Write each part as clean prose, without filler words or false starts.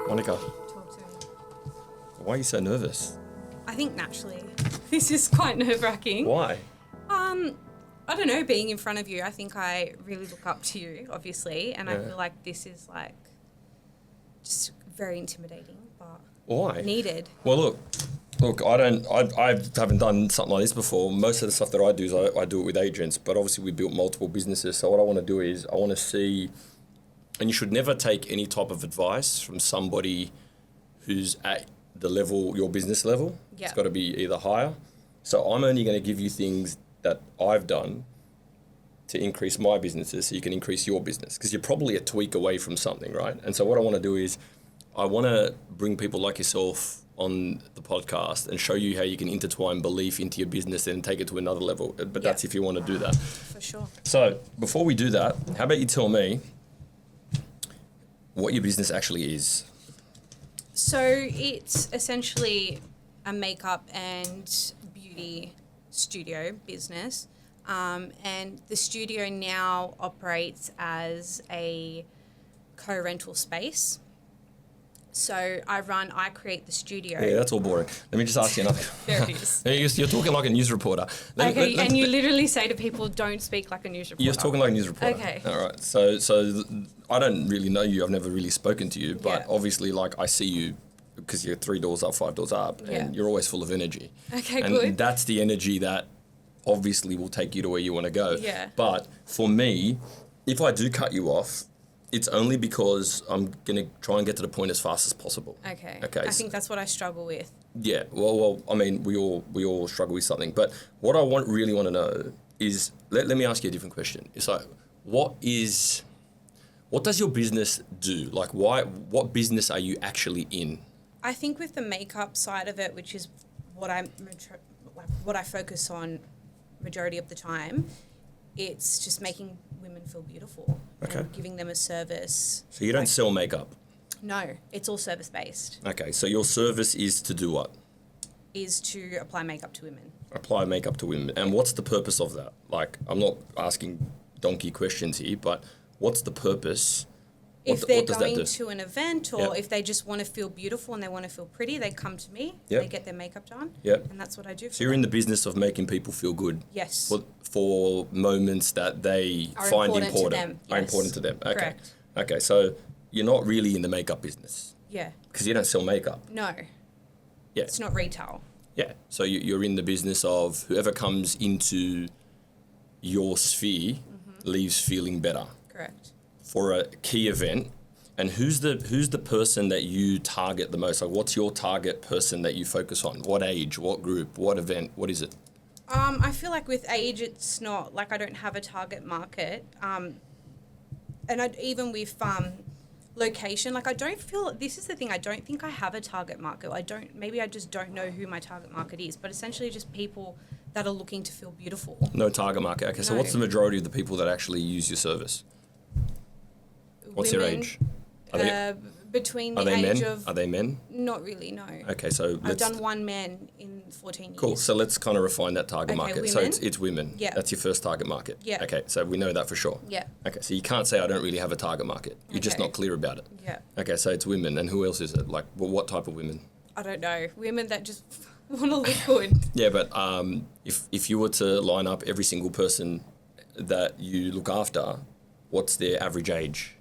Monica, Talk to me. why are you so nervous? I think naturally. This is quite nerve-wracking. Why? I don't know, being in front of you, I think I really look up to you, obviously, and I Yeah. feel like this is like just very intimidating, but Why? needed. Well, look, I haven't done something like this before. Most of the stuff that I do is I do it with agents, but obviously we built multiple businesses. So what I want to do is I want to see, and you should never take any type of advice from somebody who's at the level, your business level. Yeah. It's got to be either higher. So I'm only going to give you things that I've done to increase my businesses so you can increase your business, because you're probably a tweak away from something, right? And so what I want to do is I want to bring people like yourself on the podcast and show you how you can intertwine belief into your business and take it to another level. But that's if you want to do that. For sure. So before we do that, how about you tell me what your business actually is? So it's essentially a makeup and beauty studio business. And the studio now operates as a co-rental space. So I create the studio. Yeah, that's all boring. Let me just ask you another. There it is. You're talking like a news reporter. And you literally say to people, don't speak like a news reporter. You're talking like a news reporter. Okay. All right. So I don't really know you. I've never really spoken to you, but Yeah. obviously, like, I see you because you're 3 doors up, 5 doors up, Yeah. and you're always full of energy. Okay, and good. that's the energy that obviously will take you to where you want to go. Yeah. But for me, if I do cut you off, it's only because I'm going to try and get to the point as fast as possible. Okay. Okay. I think that's what I struggle with. Yeah, well, I mean, we all struggle with something. But what I really want to know is, let me ask you a different question. It's like, what does your business do? Like, what business are you actually in? I think with the makeup side of it, which is what I focus on majority of the time, it's just making women feel beautiful Okay. and giving them a service. So you don't sell makeup? No, it's all service based. Okay, so your service is to do what? Is to apply makeup to women. Apply makeup to women. And what's the purpose of that? Like, I'm not asking donkey questions here, but what's the purpose? If they're what does that going do? to an event or Yep. if they just want to feel beautiful and they want to feel pretty, they come to me, Yep. they get their makeup done, Yep. and that's what I do for So you're them. in the business of making people feel good. Yes. For moments that they Are find important to important. them, Are yes. important to them. Okay. Correct. Okay, so you're not really in the makeup business Yeah. because you don't sell makeup. No, Yeah. it's not retail. Yeah. So you're in the business of whoever comes into your sphere leaves feeling better Correct. for a key event. And who's the person that you target the most? Like, what's your target person that you focus on? What age? What group? What event? What is it? I feel like with age, it's not like I don't have a target market. And even with location, like I don't feel, this is the thing, I don't think I have a target market. Maybe I just don't know who my target market is, but essentially just people that are looking to feel beautiful. No target market. Okay, so No. what's the majority of the people that actually use your service? What's their Women, age? Are they, between the are they age men? of, Are they men? not really, no. Okay, so I've let's... done one man in 14 years. Cool. So let's kind of refine that target Okay, market. So women? it's women. Yeah. That's your first target market. Yeah. Okay. So we know that for sure. Yeah. Okay. So you can't say I don't really have a target market. You're just Okay. not clear about it. Yeah. Okay. So it's women, and who else is it? Like, well, what type of women? I don't know. Women that just want to look good. Yeah, but if you were to line up every single person that you look after, what's their average age?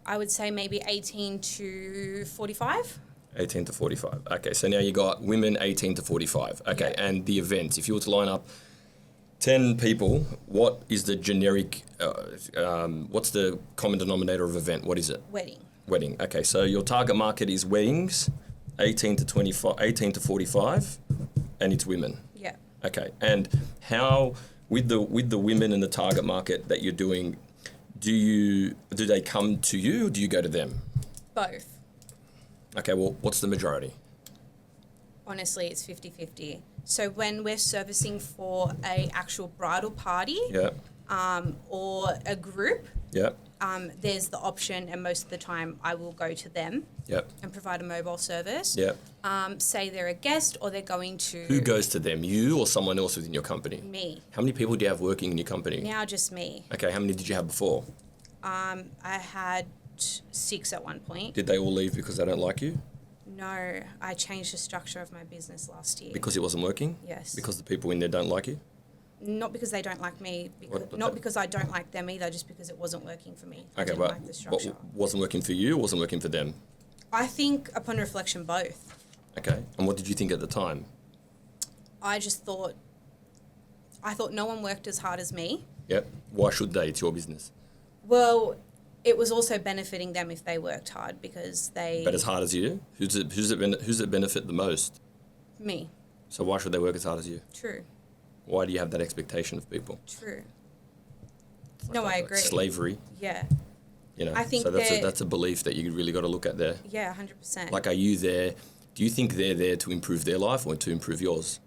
I would say maybe 18 to 45. 18 to 45. Okay, so now you got women 18 to 45. Okay, Yeah. and the events. If you were to line up 10 people, what is the generic, what's the common denominator of event? What is it? Wedding. Wedding. Okay, so your target market is weddings, 18 to 25, 18 to 45, and it's women. Yeah. Okay, and how, with the women in the target market that you're doing, do they come to you or do you go to them? Both. Okay, well, what's the majority? Honestly, it's 50-50. So when we're servicing for a actual bridal party, Yeah. or a group, Yep. there's the option, and most of the time I will go to them Yep. and provide a mobile service. Yep. Say they're a guest or they're going to... Who goes to them? You or someone else within your company? Me. How many people do you have working in your company? Now just me. Okay, how many did you have before? I had 6 at one point. Did they all leave because they don't like you? No, I changed the structure of my business last year. Because it wasn't working? Yes. Because the people in there don't like you? Not because they don't like me, because I don't like them either, just because it wasn't working for me. I didn't like the structure. Wasn't working for you or wasn't working for them? I think, upon reflection, both. Okay, and what did you think at the time? I thought no one worked as hard as me. Yep. Why should they? It's your business. Well, it was also benefiting them if they worked hard because they... But as hard as you? Who's it benefit the most? Me. So why should they work as hard as you? True. Why do you have that expectation of people? True. It's No, I like agree. Slavery. Yeah. You know, I think so that's a belief that you really got to look at there. Yeah, 100%. Like, are you there? Do you think they're there to improve their life or to improve yours?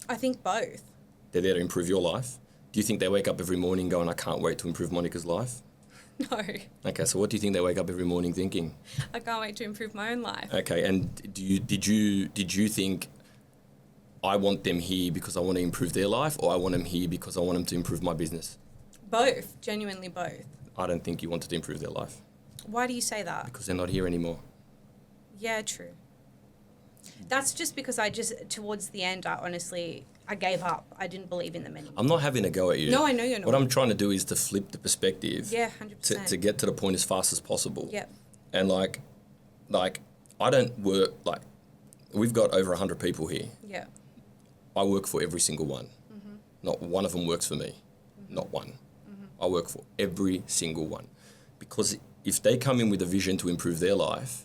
I think both. They're there to improve your life. Do you think they wake up every morning going, I can't wait to improve Monica's life? No. Okay, so what do you think they wake up every morning thinking? I can't wait to improve my own life. Okay, and did you think, I want them here because I want to improve their life, or I want them here because I want them to improve my business? Both. Genuinely both. I don't think you wanted to improve their life. Why do you say that? Because they're not here anymore. Yeah, true. That's just because towards the end, I gave up. I didn't believe in them anymore. I'm not having a go at you. No, I know you're not. What I'm trying to do is to flip the perspective. Yeah, 100%. To get to the point as fast as possible. Yep. And like I don't work, we've got over 100 people here. Yeah. I work for every single one. Mm-hmm. Not one of them works for me. Mm-hmm. Not one. Mm-hmm. I work for every single one. Because if they come in with a vision to improve their life,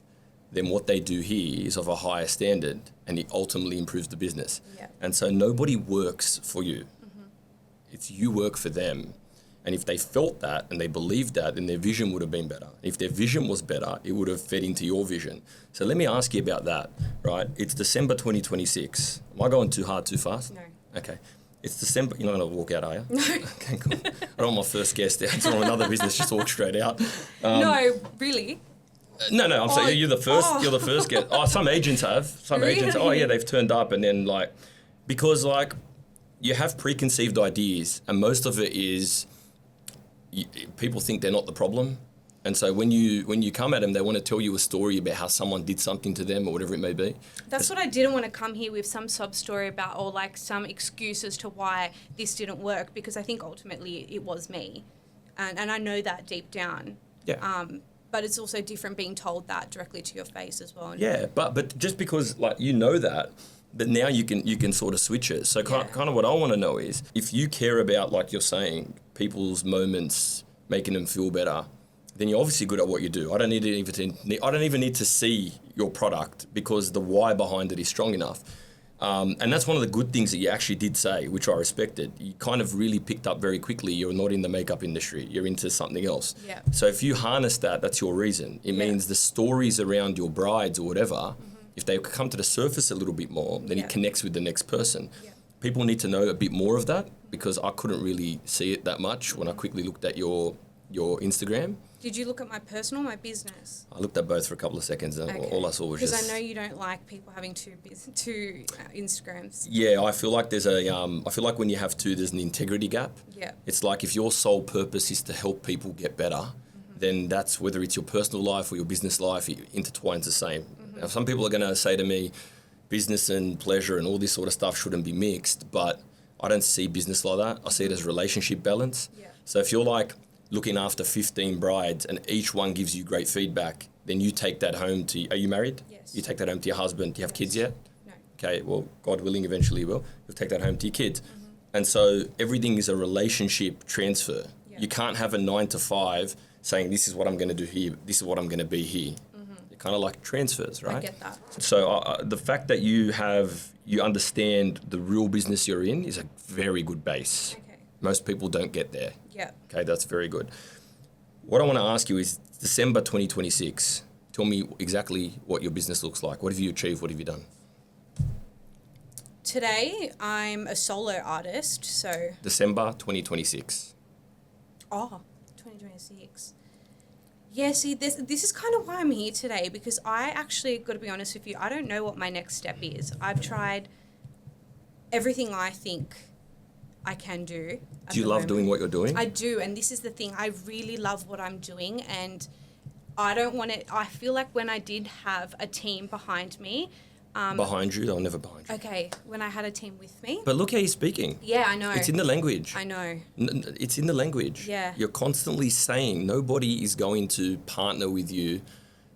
then what they do here is of a higher standard and it ultimately improves the business. Yeah. And so nobody works for you. Mm-hmm. It's you work for them. And if they felt that and they believed that, then their vision would have been better. If their vision was better, it would have fed into your vision. So let me ask you about that, right? It's December 2026. Am I going too hard, too fast? No. Okay. It's December. You're not going to walk out, are you? No. Okay, cool. I don't want my first guest out from another business just walk straight out. No, really? No, I'm saying you're the first. You're the first guest. Oh, some agents have. Some agents. Oh, yeah, they've turned up, and then because you have preconceived ideas, and most of it is people think they're not the problem, and so when you come at them, they want to tell you a story about how someone did something to them or whatever it may be. That's what I didn't want to come here with, some sob story about, or some excuse as to why this didn't work, because I think ultimately it was me, and I know that deep down. Yeah. But it's also different being told that directly to your face as well. Yeah, but just because you know that, but now you can sort of switch it. So kind of what I want to know is, if you care about, like you're saying, people's moments, making them feel better, then you're obviously good at what you do. I don't even need to see your product because the why behind it is strong enough. And that's one of the good things that you actually did say, which I respected. You kind of really picked up very quickly. You're not in the makeup industry. You're into something else. Yeah. So if you harness that, that's your reason. It means the stories around your brides or whatever, if they come to the surface a little bit more, then it connects with the next person. Yeah. People need to know a bit more of that, because I couldn't really see it that much when I quickly looked at your Instagram. Did you look at my personal or my business? I looked at both for a couple of seconds, and all I saw was because I know you don't like people having two Instagrams. Yeah, I feel like I feel like when you have two, there's an integrity gap. Yeah. It's like if your sole purpose is to help people get better, then that's, whether it's your personal life or your business life, it intertwines the same. Now, some people are going to say to me, business and pleasure and all this sort of stuff shouldn't be mixed, but I don't see business like that. I see it as relationship balance. Yeah. So if you're looking after 15 brides and each one gives you great feedback, then you take that home to... Are you married? Yes. You take that home to your husband. Do you have kids yet? No. Okay, well, God willing, eventually you will. You'll take that home to your kids. And so everything is a relationship transfer. Yeah. You can't have a 9 to 5 saying, this is what I'm going to do here, this is what I'm going to be here. It kind of like transfers, right? I get that. So the fact that you understand the real business you're in is a very good base. Okay. Most people don't get there. Yeah. Okay, that's very good. What I want to ask you is, December 2026, tell me exactly what your business looks like. What have you achieved? What have you done? Today, I'm a solo artist, so... December 2026. Oh, 2026. Yeah, see, this is kind of why I'm here today, because I actually, got to be honest with you, I don't know what my next step is. I've tried everything I think I can do. Do you love doing what you're doing? I do, and this is the thing. I really love what I'm doing, and I don't want it. I feel like when I did have a team behind me. Behind you? They'll never behind you. Okay, when I had a team with me. But look how you're speaking. Yeah, I know. It's in the language. I know. It's in the language. Yeah. You're constantly saying nobody is going to partner with you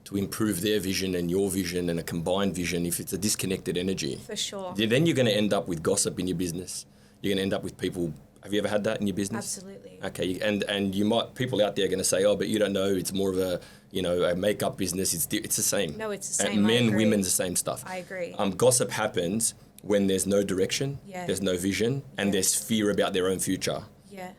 to improve their vision and your vision and a combined vision if it's a disconnected energy. For sure. Then you're going to end up with gossip in your business. You're going to end up with people. Have you ever had that in your business? Absolutely. Okay, and you might, people out there are going to say, oh, but you don't know, it's more of a, a makeup business. It's the same. No, it's the same. And I men, agree. women's the same stuff. I agree. Gossip happens when there's no direction, Yeah. there's no vision, and Yeah. there's fear about their own future. Yeah.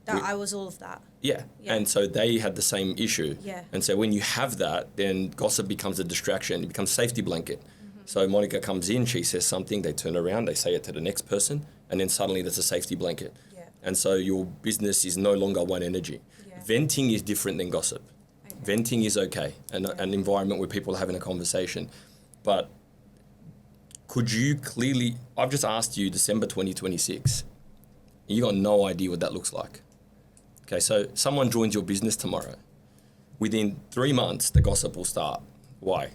I was all of that. Yeah. Yeah. And so they had the same issue. Yeah. And so when you have that, then gossip becomes a distraction. It becomes a safety blanket. Mm-hmm. So Monica comes in, she says something, they turn around, they say it to the next person, and then suddenly there's a safety blanket. Yeah. And so your business is no longer one energy. Yeah. Venting is different than gossip. Okay. Venting is okay, an environment where people are having a conversation. But could you clearly, I've just asked you December 2026, and you got no idea what that looks like. Okay, so someone joins your business tomorrow. Within 3 months, the gossip will start. Why?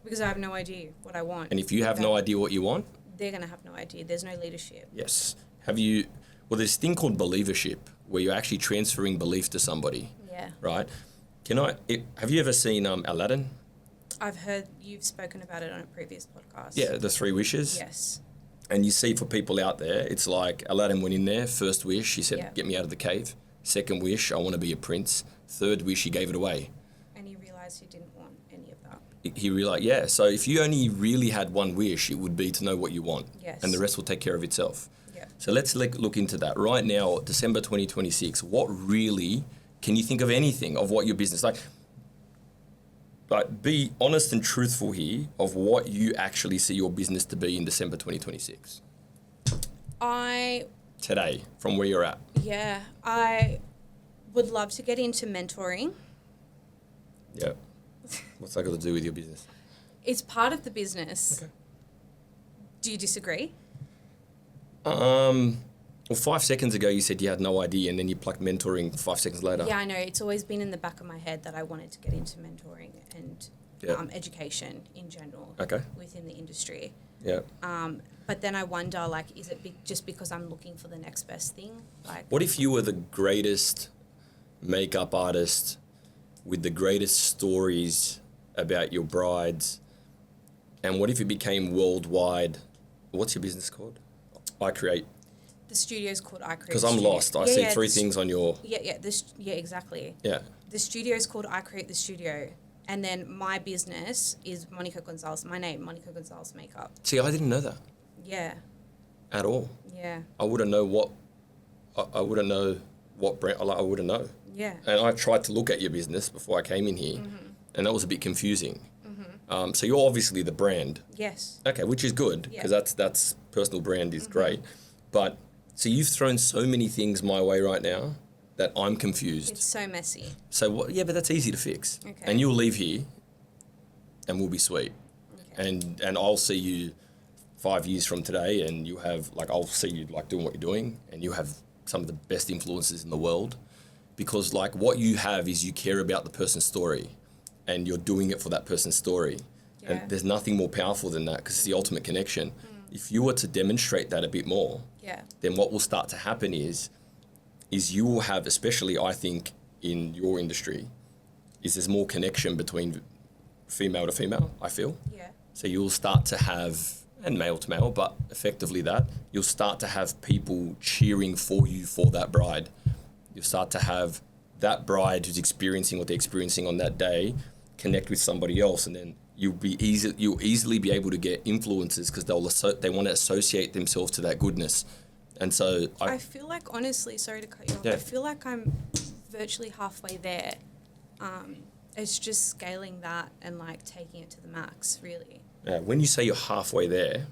Because I have no idea what I want. And if you have no idea what you want, they're going to have no idea. There's no leadership. yes. Well, there's this thing called believership, where you're actually transferring belief to somebody, Yeah. right? Have you ever seen Aladdin? I've heard you've spoken about it on a previous podcast. Yeah, the 3 wishes. Yes. And you see for people out there, it's like Aladdin went in there, first wish, he said, Yeah. get me out of the cave. Second wish, I want to be a prince. Third wish, he gave it away. And he realised he didn't want any of that. He realized, yeah, so if you only really had one wish, it would be to know what you want. Yes. And the rest will take care of itself. Yeah. So let's look into that. Right now, December 2026, what really, can you think of anything of what your business, like be honest and truthful here of what you actually see your business to be in December 2026? Today, from where you're at. I would love to get into mentoring. Yeah. What's that got to do with your business? It's part of the business. Okay. Do you disagree? Well, 5 seconds ago you said you had no idea, and then you plucked mentoring 5 seconds later. Yeah, I know. It's always been in the back of my head that I wanted to get into mentoring and education in general within the industry. Yeah. But then I wonder, like, is it just because I'm looking for the next best thing? Like, What if you were the greatest makeup artist with the greatest stories about your brides, and what if it became worldwide? What's your business called? I Create. the studio's called I Create. Because I'm Studio. lost. I see three things on your... Yeah, exactly. Yeah. The studio's called I Create the Studio. And then my business is Monica Gonzalez. My name, Monica Gonzalez Makeup. See, I didn't know that Yeah. at all. Yeah. I wouldn't know what... I wouldn't know what brand... I wouldn't know. Yeah. And I tried to look at your business before I came in here, and that was a bit confusing. So you're obviously the brand. Yes. Okay, which is good, because that's personal brand is great. But, so you've thrown so many things my way right now that I'm confused. It's so messy. So, yeah, but that's easy to fix. Okay. And you'll leave here, and we'll be sweet. Okay. And I'll see you 5 years from today, and you have, like, I'll see you, like, doing what you're doing, and you have some of the best influences in the world. Because, like, what you have is you care about the person's story, and you're doing it for that person's story. Yeah. And there's nothing more powerful than that, because it's the ultimate connection. If you were to demonstrate that a bit more, Yeah. then what will start to happen is you will have, especially I think in your industry, is there's more connection between female to female, I feel. Yeah. So you'll start to have, and male to male, but effectively that, you'll start to have people cheering for you for that bride. You'll start to have that bride who's experiencing what they're experiencing on that day connect with somebody else, and then you'll easily be able to get influences because they want to associate themselves to that goodness. And so I feel like, honestly, sorry to cut you off, Yeah. I feel like I'm virtually halfway there. It's just scaling that and, like, taking it to the max, really. when you say you're halfway there,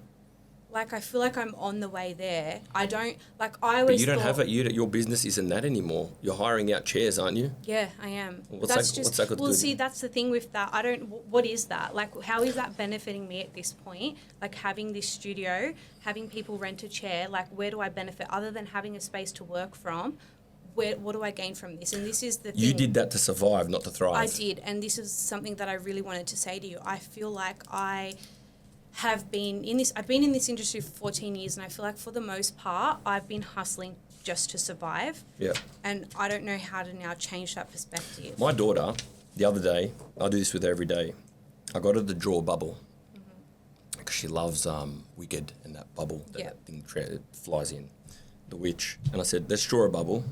like, I feel like I'm on the way there. I don't, like, I But always you don't thought, have it. Your business isn't that anymore. You're hiring out chairs, aren't you? Yeah, I am. What's That's that- just, what's that got to well, do- see, that's the thing with that. I don't, what is that? Like, how is that benefiting me at this point? Like, having this studio, having people rent a chair, like, where do I benefit other than having a space to work from? What do I gain from this? And this is the thing. You did that to survive, not to thrive. I did, and this is something that I really wanted to say to you. I feel like I've been in this industry for 14 years, and I feel like for the most part, I've been hustling just to survive. Yeah. And I don't know how to now change that perspective. My daughter, the other day, I do this with her every day. I got her to draw a bubble because she loves Wicked and that bubble that thing flies in, the witch. And I said, let's draw a bubble,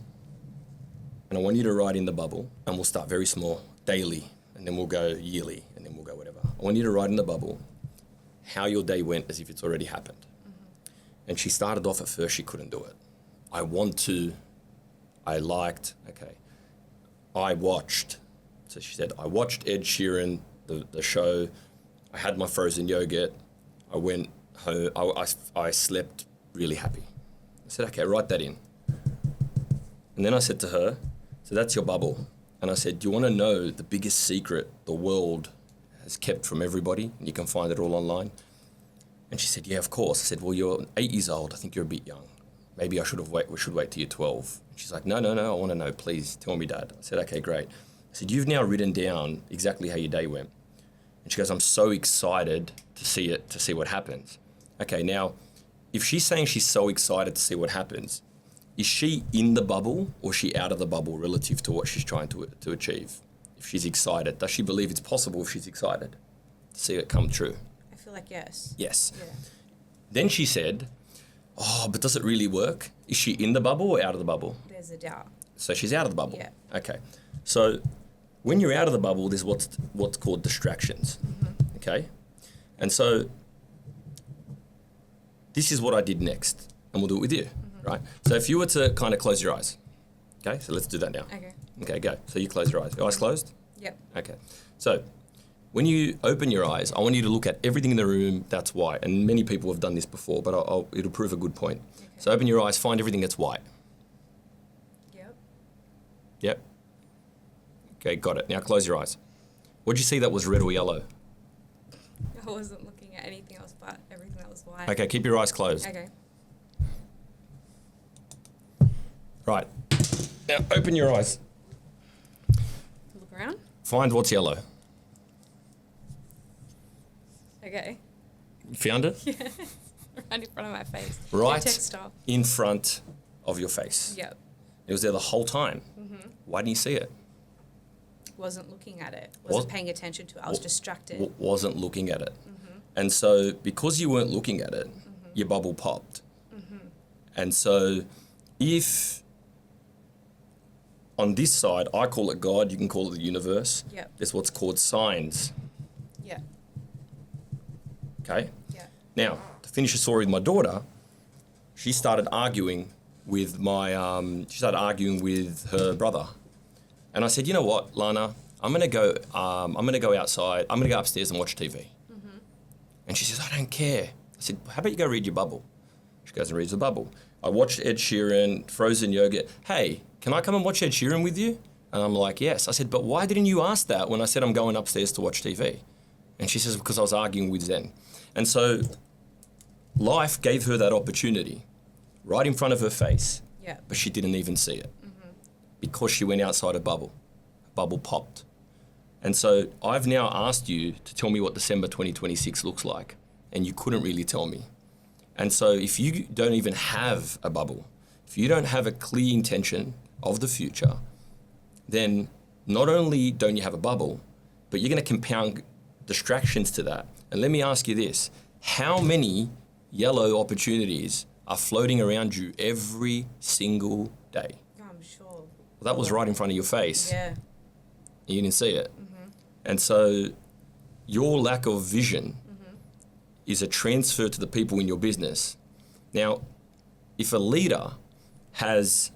and I want you to write in the bubble, and we'll start very small, daily, and then we'll go yearly, and then we'll go whatever. I want you to write in the bubble how your day went as if it's already happened. And she started off at first, she couldn't do it. I watched, so she said, I watched Ed Sheeran, the show, I had my frozen yogurt, I went home, I slept really happy. I said, okay, write that in. And then I said to her, so that's your bubble. And I said, do you want to know the biggest secret the world has kept from everybody? And you can find it all online. And she said, yeah, of course. I said, well, you're 8 years old. I think you're a bit young. Maybe we should wait till you're 12. And she's like, no, I want to know. Please tell me, Dad. I said, okay, great. I said, you've now written down exactly how your day went. And she goes, I'm so excited to see what happens. Okay, now, if she's saying she's so excited to see what happens, is she in the bubble or is she out of the bubble relative to what she's trying to achieve? If she's excited, does she believe it's possible if she's excited to see it come true? I feel like yes. Yes. Yeah. Then she said, oh, but does it really work? Is she in the bubble or out of the bubble? There's a doubt. So she's out of the bubble. Yeah. Okay. So when you're out of the bubble, there's what's called distractions. Okay. And so this is what I did next, and we'll do it with you, right? So if you were to kind of close your eyes, okay? So let's do that now. Okay. Okay, go. So you close your eyes. Your eyes closed? Yep. Okay. So when you open your eyes, I want you to look at everything in the room that's white. And many people have done this before, but it'll prove a good point. Okay. So open your eyes, find everything that's white. Yep. Yep. Okay, got it. Now close your eyes. What did you see that was red or yellow? I wasn't looking at anything else but everything that was white. Okay, keep your eyes closed. Okay. Right. Now open your eyes. Look around. Find what's yellow. Okay. Found it? Yeah. Right in front of my face. Right The textile. in front of your face. Yep. It was there the whole time. Why didn't you see it? Wasn't looking at it. Wasn't paying attention to it. I was distracted. Wasn't looking at it. And so because you weren't looking at it, your bubble popped. And so if on this side, I call it God, you can call it the universe. Yep. There's what's called signs. Yeah. Okay? Yeah. Now, to finish the story with my daughter, she started arguing with her brother. And I said, you know what, Lana, I'm gonna go outside, I'm gonna go upstairs and watch TV. And she says, I don't care. I said, how about you go read your bubble? She goes and reads the bubble. I watched Ed Sheeran, frozen yogurt. Hey, can I come and watch Ed Sheeran with you? And I'm like, yes. I said, but why didn't you ask that when I said I'm going upstairs to watch TV? And she says, because I was arguing with Zen. And so life gave her that opportunity right in front of her face, Yeah. but she didn't even see it because she went outside a bubble. A bubble popped. And so I've now asked you to tell me what December 2026 looks like, and you couldn't really tell me. And so if you don't even have a bubble, if you don't have a clear intention of the future, then not only don't you have a bubble, but you're going to compound distractions to that. And let me ask you this, how many yellow opportunities are floating around you every single day? I'm sure. Well, that was right in front of your face. Yeah. You didn't see it. And so your lack of vision is a transfer to the people in your business. Now, if a leader has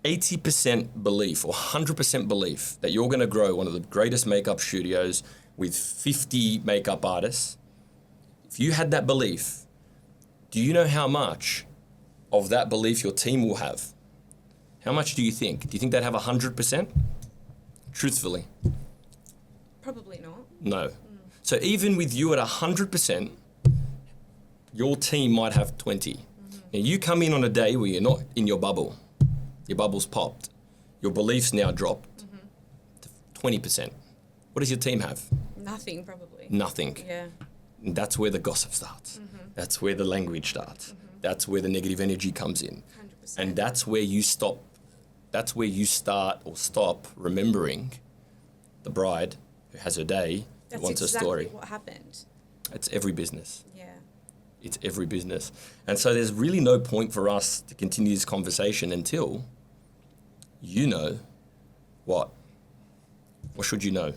80% belief or 100% belief that you're going to grow one of the greatest makeup studios with 50 makeup artists, if you had that belief, do you know how much of that belief your team will have? How much do you think? Do you think they'd have 100%? Truthfully. Probably not. No. So even with you at 100%, your team might have 20. Now you come in on a day where you're not in your bubble. Your bubble's popped. Your beliefs now dropped to 20%. What does your team have? Nothing, probably. Nothing. Yeah. And that's where the gossip starts. That's where the language starts. That's where the negative energy comes in. 100%. And that's where you stop. That's where you start or stop remembering the bride who has her day, who wants That's a story. exactly what happened. It's every business. Yeah. It's every business. And so there's really no point for us to continue this conversation until you know what? What should you know?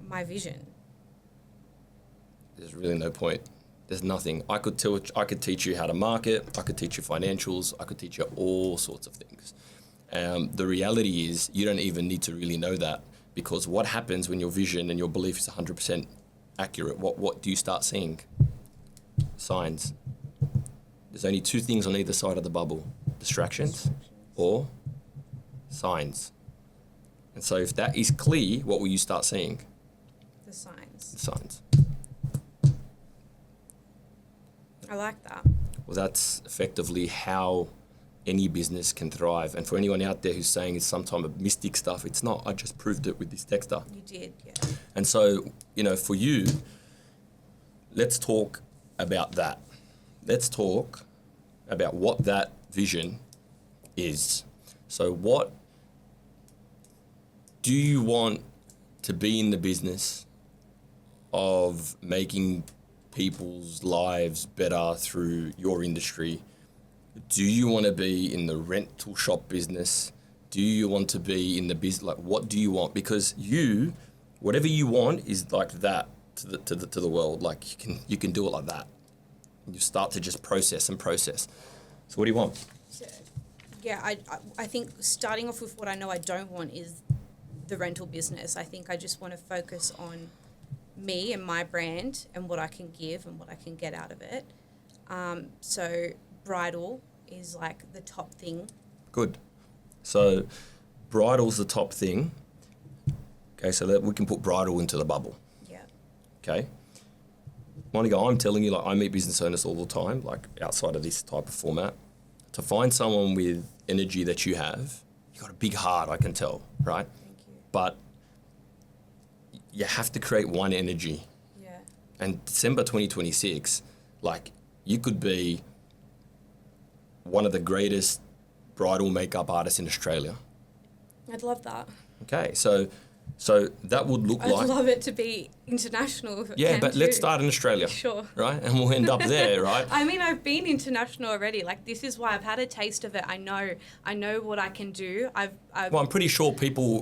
My vision. There's really no point. There's nothing. I could teach you how to market. I could teach you financials. I could teach you all sorts of things. The reality is you don't even need to really know that, because what happens when your vision and your belief is 100% accurate? What do you start seeing? Signs. There's only two things on either side of the bubble: distractions or signs. And so if that is clear, what will you start seeing? The signs. The signs. I like that. Well, that's effectively how any business can thrive. And for anyone out there who's saying it's some type of mystic stuff, it's not. I just proved it with this texter. You did, yeah. And so, for you, let's talk about that. Let's talk about what that vision is. So what do you want to be in the business of making people's lives better through your industry? Do you want to be in the rental shop business? Do you want to be in the business? Like, what do you want? Because whatever you want is like that to the world. Like you can do it like that. You start to just process. So what do you want? So, yeah, I think starting off with what I know I don't want is the rental business. I think I just want to focus on me and my brand and what I can give and what I can get out of it. So bridal is like the top thing. Good. So bridal's the top thing. Okay, so that we can put bridal into the bubble. Yeah. Okay. Monica, I'm telling you, like, I meet business owners all the time, like outside of this type of format. To find someone with energy that you have, you got a big heart, I can tell, right? Thank you. But you have to create one energy. Yeah. And December 2026, like, you could be one of the greatest bridal makeup artists in Australia. I'd love that. Okay, so that would look like... I'd love it to be international. If it Yeah, can but too. let's start in Australia. Sure. Right? And we'll end up there, right? I mean, I've been international already. Like, this is why I've had a taste of it. I know what I can do. Well, I'm pretty sure people,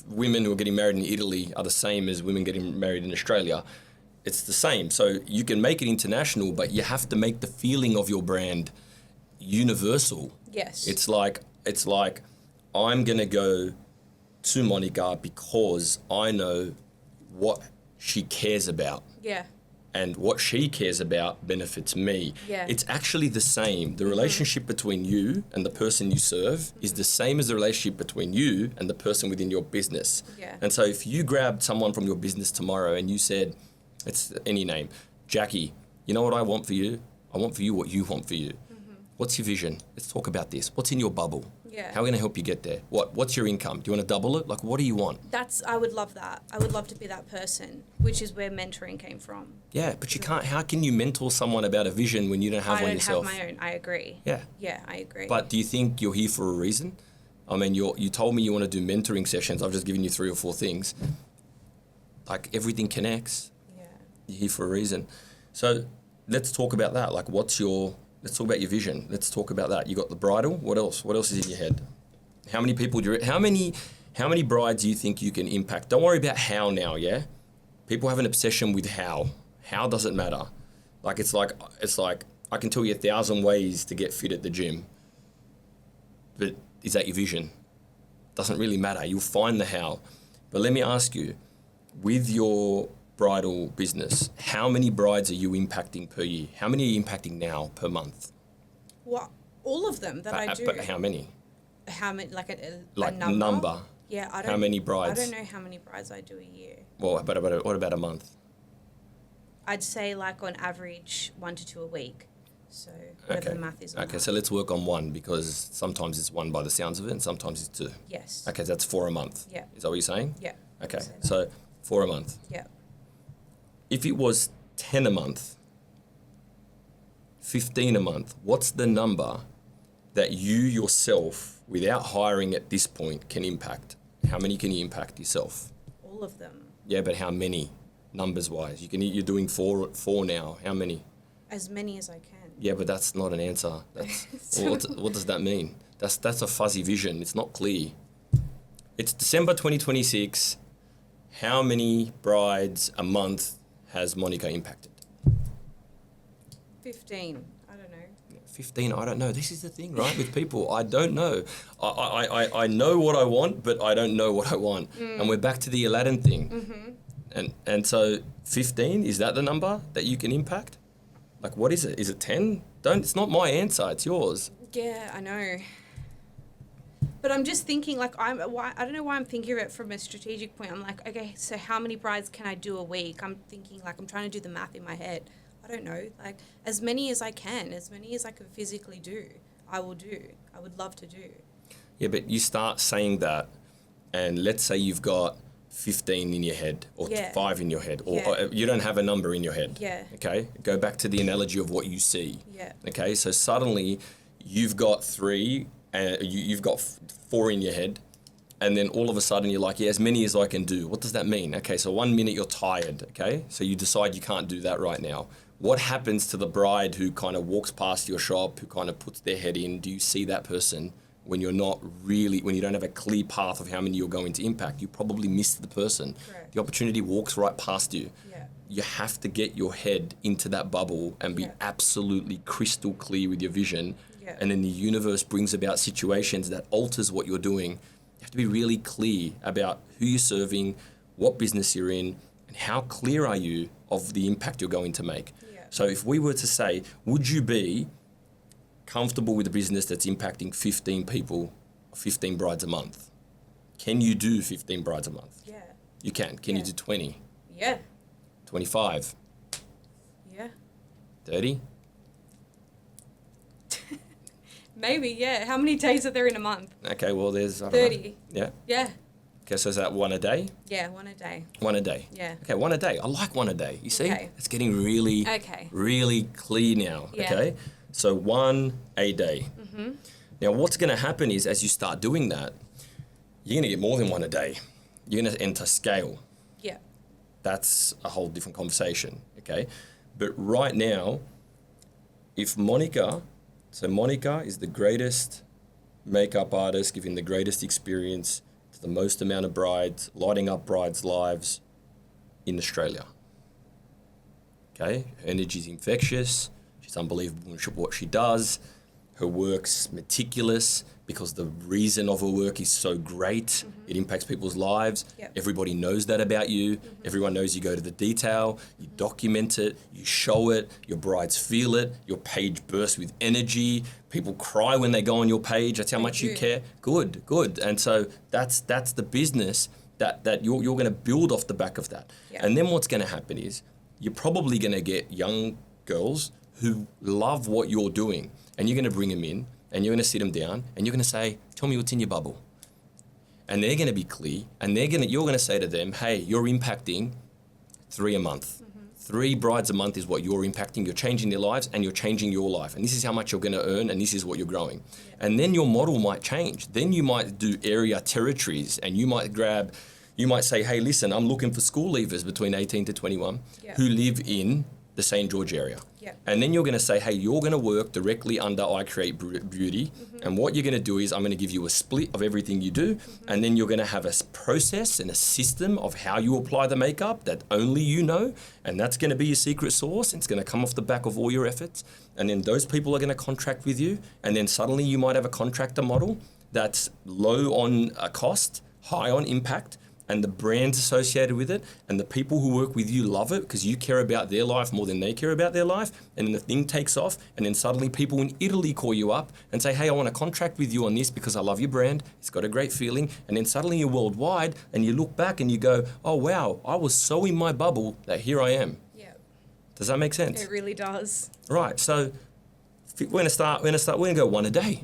women who are getting married in Italy are the same as women getting married in Australia. It's the same. So you can make it international, but you have to make the feeling of your brand universal. Yes. It's like I'm going to go to Monica because I know what she cares about. Yeah. And what she cares about benefits me. Yeah. It's actually the same. The relationship between you and the person you serve is the same as the relationship between you and the person within your business. Yeah. And so if you grabbed someone from your business tomorrow and you said, it's any name, Jackie, you know what I want for you? I want for you what you want for you. What's your vision? Let's talk about this. What's in your bubble? Yeah. How are we going to help you get there? What's your income? Do you want to double it? Like, what do you want? I would love that. I would love to be that person, which is where mentoring came from. Yeah, but you can't. How can you mentor someone about a vision when you don't have one yourself? I don't have my own. I agree. Yeah. Yeah, I agree. But do you think you're here for a reason? I mean, you told me you want to do mentoring sessions. I've just given you 3 or 4 things. Like, everything connects. Yeah. You're here for a reason. So let's talk about that. Like, let's talk about your vision. Let's talk about that. You got the bridal. What else? What else is in your head? How many people how many brides do you think you can impact? Don't worry about how now, yeah? People have an obsession with how. How doesn't matter. It's like I can tell you 1,000 ways to get fit at the gym. But is that your vision? Doesn't really matter. You'll find the how. But let me ask you, with your bridal business, how many brides are you impacting per year? How many are you impacting now per month? What? All of them that I do. But how many? How many? Like a Like number? number. Yeah, I don't. How many brides? I don't know how many brides I do a year. Well, what about a month? I'd say like on average 1 to 2 a week. So whatever the math is on Okay, that. so let's work on one because sometimes it's one by the sounds of it and sometimes it's two. Yes. Okay, that's 4 a month. Yeah. Is that what you're saying? Yeah. Okay, so 4 a month. Yeah. If it was 10 a month, 15 a month, what's the number that you yourself, without hiring at this point, can impact? How many can you impact yourself? All of them. Yeah, but how many, numbers-wise? You're doing four now. How many? As many as I can. Yeah, but that's not an answer. That's what does that mean? That's a fuzzy vision. It's not clear. It's December 2026. How many brides a month has Monica impacted? 15. I don't know. 15, I don't know. This is the thing, right? With people, I don't know. I know what I want, but I don't know what I want. And we're back to the Aladdin thing. Mm-hmm. And so 15, is that the number that you can impact? Like, what is it? Is it 10? It's not my answer, it's yours. Yeah, I know. But I'm just thinking, like, I don't know why I'm thinking of it from a strategic point. I'm like, okay, so how many brides can I do a week? I'm thinking, like, I'm trying to do the math in my head. I don't know, like, as many as I can, as many as I can physically do, I will do. I would love to do. Yeah, but you start saying that, and let's say you've got 15 in your head, or 5 in your head, or you don't have a number in your head. Yeah. Okay? Go back to the analogy of what you see. Yeah. Okay? So suddenly you've got 3, and you've got 4 in your head, and then all of a sudden you're like, yeah, as many as I can do. What does that mean? Okay, so 1 minute you're tired, okay? So you decide you can't do that right now. What happens to the bride who kind of walks past your shop, who kind of puts their head in? Do you see that person when you're not really, when you don't have a clear path of how many you're going to impact? You probably miss the person. Correct. The opportunity walks right past you. Yeah. You have to get your head into that bubble and be absolutely crystal clear with your vision. Yeah. And then the universe brings about situations that alters what you're doing. You have to be really clear about who you're serving, what business you're in, and how clear are you of the impact you're going to make. Yeah. So if we were to say, would you be comfortable with a business that's impacting 15 people, 15 brides a month? Can you do 15 brides a month? Yeah. You can. Can you do 20? Yeah. 25? Yeah. 30? Maybe, yeah. How many days are there in a month? Okay, well, there's... I don't 30. know. Yeah? Yeah. Okay, so is that 1 a day? Yeah, 1 a day. 1 a day? Yeah. Okay, 1 a day. I like 1 a day. You see? Okay. It's getting really, really clear now. Yeah. Okay? So 1 a day. Mm-hmm. Now, what's going to happen is as you start doing that, you're going to get more than 1 a day. You're going to enter scale. Yeah. That's a whole different conversation, okay? But right now, if Monica is the greatest makeup artist, giving the greatest experience to the most amount of brides, lighting up brides' lives in Australia. Okay? Her energy is infectious. She's unbelievable in what she does. Her work's meticulous because the reason of her work is so great. Mm-hmm. It impacts people's lives. Yep. Everybody knows that about you. Mm-hmm. Everyone knows you go to the detail, you document it, you show it, your brides feel it, your page bursts with energy. People cry when they go on your page. That's how much you care. Good. And so that's the business that you're going to build off the back of that. Yep. And then what's going to happen is you're probably going to get young girls who love what you're doing, and you're going to bring them in, and you're going to sit them down, and you're going to say, tell me what's in your bubble. And they're going to be clear, and you're going to say to them, hey, you're impacting 3 a month. Mm-hmm. 3 brides a month is what you're impacting. You're changing their lives, and you're changing your life. And this is how much you're going to earn, and this is what you're growing. Yeah. And then your model might change. Then you might do area territories, and you might say, hey, listen, I'm looking for school leavers between 18 to 21 who live in the St. George area. Yeah. And then you're going to say, hey, you're going to work directly under I Create Beauty. Mm-hmm. And what you're going to do is I'm going to give you a split of everything you do. Mm-hmm. And then you're going to have a process and a system of how you apply the makeup that only you know. And that's going to be your secret sauce. And it's going to come off the back of all your efforts. And then those people are going to contract with you. And then suddenly you might have a contractor model that's low on cost, high on impact. and the brands associated with it, and the people who work with you love it because you care about their life more than they care about their life, and then the thing takes off, and then suddenly people in Italy call you up and say, hey, I want to contract with you on this because I love your brand, it's got a great feeling, and then suddenly you're worldwide, and you look back and you go, oh wow, I was so in my bubble that here I am. Yeah. Does that make sense? It really does. Right, so we're gonna go one a day.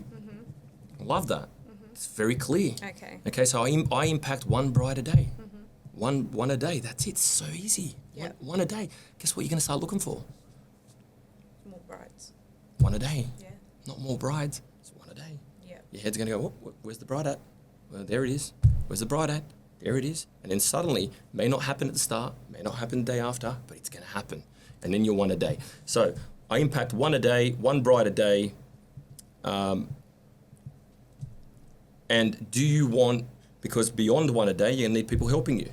I love that. It's very clear. Okay. Okay, so I impact one bride a day. One a day. That's it. It's so easy. Yeah. One a day. Guess what you're going to start looking for? More brides. One a day. Yeah. Not more brides. It's one a day. Yeah. Your head's going to go, where's the bride at? Well, there it is. Where's the bride at? There it is. And then suddenly, may not happen at the start, may not happen the day after, but it's going to happen. And then you're one a day. So I impact one a day, one bride a day. And do you want, because beyond one a day, you're going to need people helping you.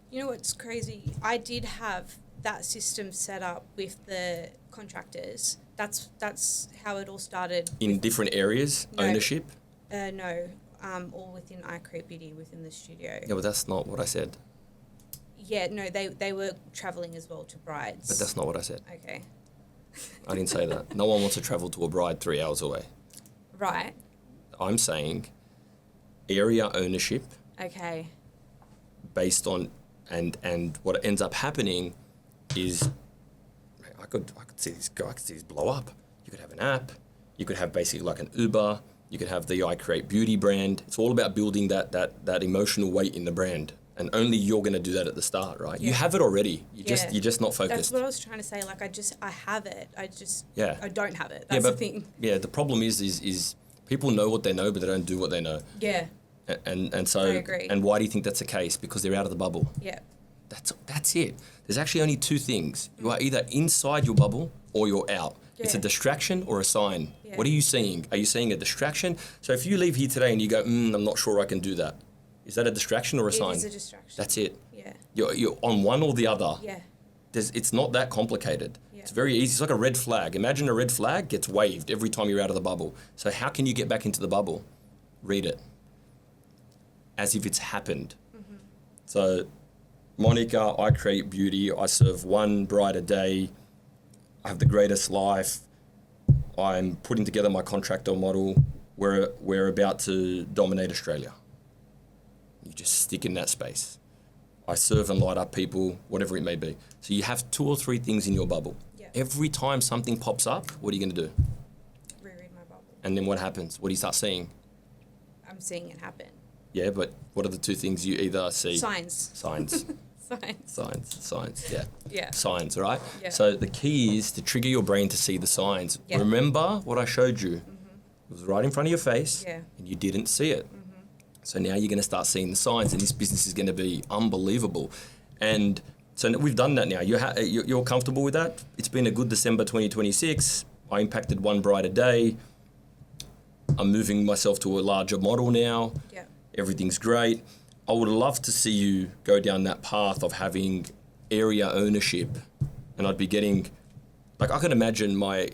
You know what's crazy? I did have that system set up with the contractors. That's how it all started. In different areas, No. ownership? No, all within I Create Beauty, within the studio. Yeah, but that's not what I said. Yeah, no, they were traveling as well to brides. But that's not what I said. Okay. I didn't say that. No one wants to travel to a bride 3 hours away. Right. I'm saying area ownership Okay. based on, and what ends up happening is, I could see this blow up. You could have an app. You could have basically like an Uber. You could have the I Create Beauty brand. It's all about building that emotional weight in the brand. And only you're going to do that at the start, right? Yeah. You have it already. You're just not focused. That's what I was trying to say. Like, I have it. I don't have it. That's the thing. Yeah, the problem is people know what they know, but they don't do what they know. Yeah. And so, I agree. And why do you think that's the case? Because they're out of the bubble. Yeah. That's it. There's actually only two things. You are either inside your bubble or you're out. Yeah. It's a distraction or a sign. Yeah. What are you seeing? Are you seeing a distraction? So if you leave here today and you go, I'm not sure I can do that. Is that a distraction or a sign? It is a distraction. That's it. Yeah. You're on one or the other. Yeah. It's not that complicated. Yeah. It's very easy. It's like a red flag. Imagine a red flag gets waved every time you're out of the bubble. So how can you get back into the bubble? Read it. As if it's happened. Mm-hmm. So, Monica, I Create Beauty. I serve one bride a day. I have the greatest life. I'm putting together my contractor model. We're about to dominate Australia. You just stick in that space. I serve and light up people, whatever it may be. So you have 2 or 3 things in your bubble. Yeah. Every time something pops up, what are you going to do? Reread my bubble. And then what happens? What do you start seeing? I'm seeing it happen. Yeah, but what are the 2 things you either see? Signs. Signs. Signs. Yeah. Yeah. Signs, right? Yeah. So the key is to trigger your brain to see the signs. Yeah. Remember what I showed you. It was right in front of your face, Yeah. and you didn't see it. So now you're going to start seeing the signs, and this business is going to be unbelievable. And so we've done that now. You're comfortable with that? It's been a good December 2026. I impacted one bride a day. I'm moving myself to a larger model now. Yeah. Everything's great. I would love to see you go down that path of having area ownership. And I'd be getting, like, I can imagine my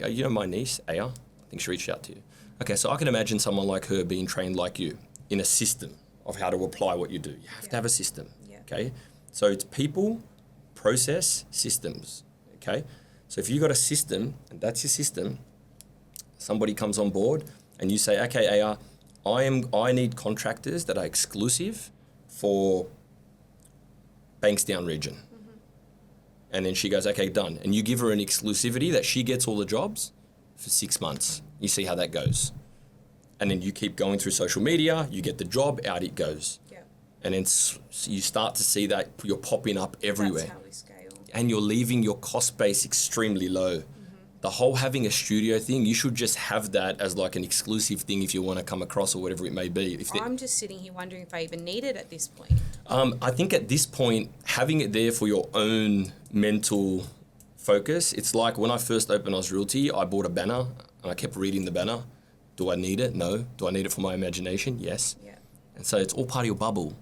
niece, Aya, I think she reached out to you. Okay, so I can imagine someone like her being trained like you in a system of how to apply what you do. You have to have a system, okay? So it's people, process, systems, okay? So if you got a system, and that's your system, somebody comes on board and you say, okay, Aya, I need contractors that are exclusive for Bankstown region. And then she goes, okay, done. And you give her an exclusivity that she gets all the jobs for 6 months. You see how that goes. And then you keep going through social media, you get the job, out it goes. Yeah. And then you start to see that you're popping up everywhere. That's how we scale. And you're leaving your cost base extremely low. The whole having a studio thing, you should just have that as like an exclusive thing if you want to come across or whatever it may be. I'm just sitting here wondering if I even need it at this point. I think at this point, having it there for your own mental focus, it's like when I first opened Oz Realty, I bought a banner and I kept reading the banner. Do I need it? No. Do I need it for my imagination? Yes. Yeah. And so it's all part of your bubble.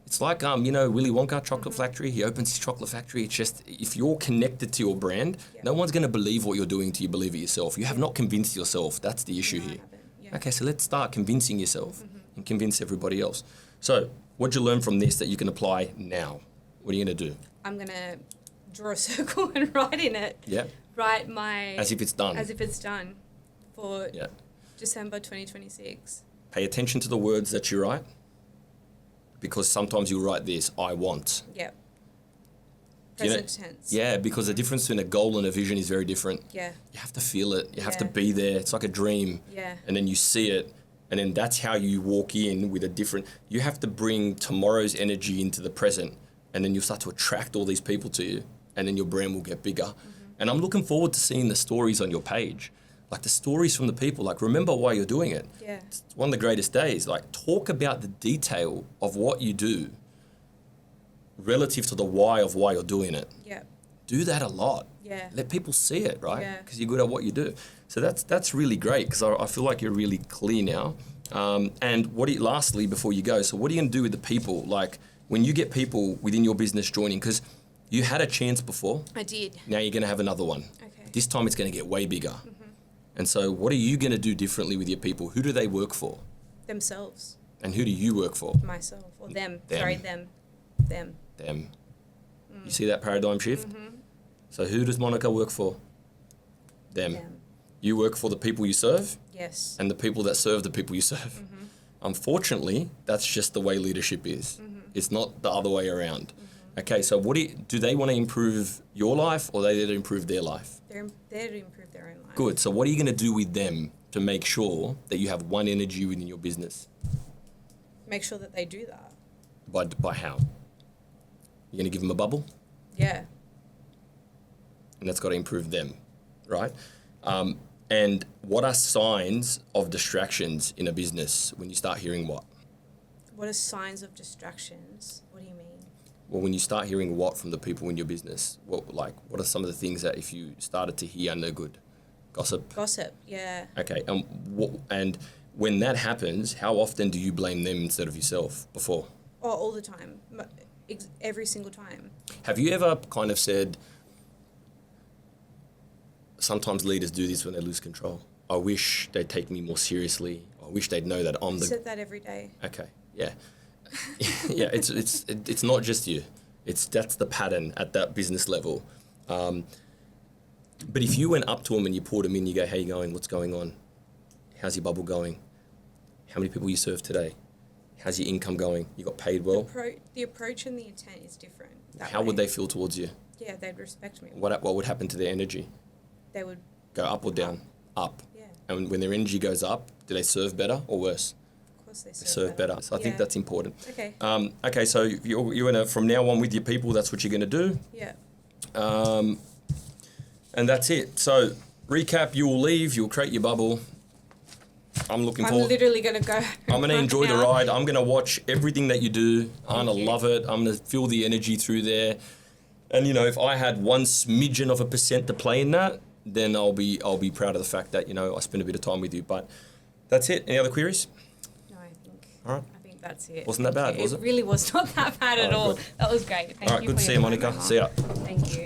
It's like, Willy Wonka chocolate factory. He opens his chocolate factory. It's just, if you're connected to your brand, no one's going to believe what you're doing till you believe it yourself. You have not convinced yourself. That's the issue here. Yeah. Okay, so let's start convincing yourself and convince everybody else. So What'd you learn from this that you can apply now? What are you going to do? I'm going to draw a circle and write in it. Yeah. Write my... As if it's done. As if it's done for December 2026. Pay attention to the words that you write, because sometimes you'll write this, I want. Yep. You know, Present tense. yeah, because the difference between a goal and a vision is very different. Yeah. You have to feel it. You have Yeah. to be there. It's like a dream. Yeah. And then you see it. And then that's how you walk in with a different... You have to bring tomorrow's energy into the present. And then you'll start to attract all these people to you. And then your brand will get bigger. And I'm looking forward to seeing the stories on your page. Like the stories from the people. Like, remember why you're doing it. Yeah. It's one of the greatest days. Like, talk about the detail of what you do relative to the why of why you're doing it. Yeah. Do that a lot. Yeah. Let people see it, right? Yeah. Because you're good at what you do. So that's really great, because I feel like you're really clear now. And lastly, before you go, so what are you going to do with the people? Like, when you get people within your business joining, because you had a chance before. I did. Now you're going to have another one. Okay. This time it's going to get way bigger. And so what are you going to do differently with your people? Who do they work for? Themselves. And who do you work for? Myself. Or them. Them. Sorry, them. Them. Them. You see that paradigm shift? So who does Monica work for? Them. Them. You work for the people you serve, Yes. and the people that serve the people you serve. Unfortunately, that's just the way leadership is. It's not the other way around. Okay, so do they want to improve your life, or are they there to improve their life? They're there to improve their own life. Good. So what are you going to do with them to make sure that you have one energy within your business? Make sure that they do that. By how? You're going to give them a bubble? Yeah. And that's got to improve them, right? And what are signs of distractions in a business when you start hearing what? What are signs of distractions? What do you mean? Well, when you start hearing what from the people in your business, what are some of the things that if you started to hear no good? Gossip? Gossip, yeah. Okay, and when that happens, how often do you blame them instead of yourself before? Oh, all the time. Every single time. Have you ever kind of said, sometimes leaders do this when they lose control. I wish they'd take me more seriously. I wish they'd know that I'm I said that every day. Okay, yeah. Yeah, it's not just you. That's the pattern at that business level. But if you went up to them and you poured them in, you go, how you going? What's going on? How's your bubble going? How many people you serve today? How's your income going? You got paid well? The approach and the intent is different. How would they feel towards you? Yeah, they'd respect me. What would happen to their energy? They would go up or down? Up. Yeah. And when their energy goes up, do they serve better or worse? Of course they serve better. So I think that's important. Okay. Okay, so you're gonna, from now on with your people, that's what you're gonna do. Yeah. And that's it. So recap: you will leave. You'll create your bubble. I'm literally gonna go. I'm gonna enjoy the now. ride. I'm gonna watch everything that you do. I'm gonna you. love it. I'm gonna feel the energy through there. And if I had one smidgen of a percent to play in that, then I'll be proud of the fact that I spent a bit of time with you. But that's it. Any other queries? No, I think. All right. I think that's it. Wasn't that bad, was it? It really was not that bad at all. Good. That was great. Thank All right. you. Good to see you, Monica. See ya. Thank you.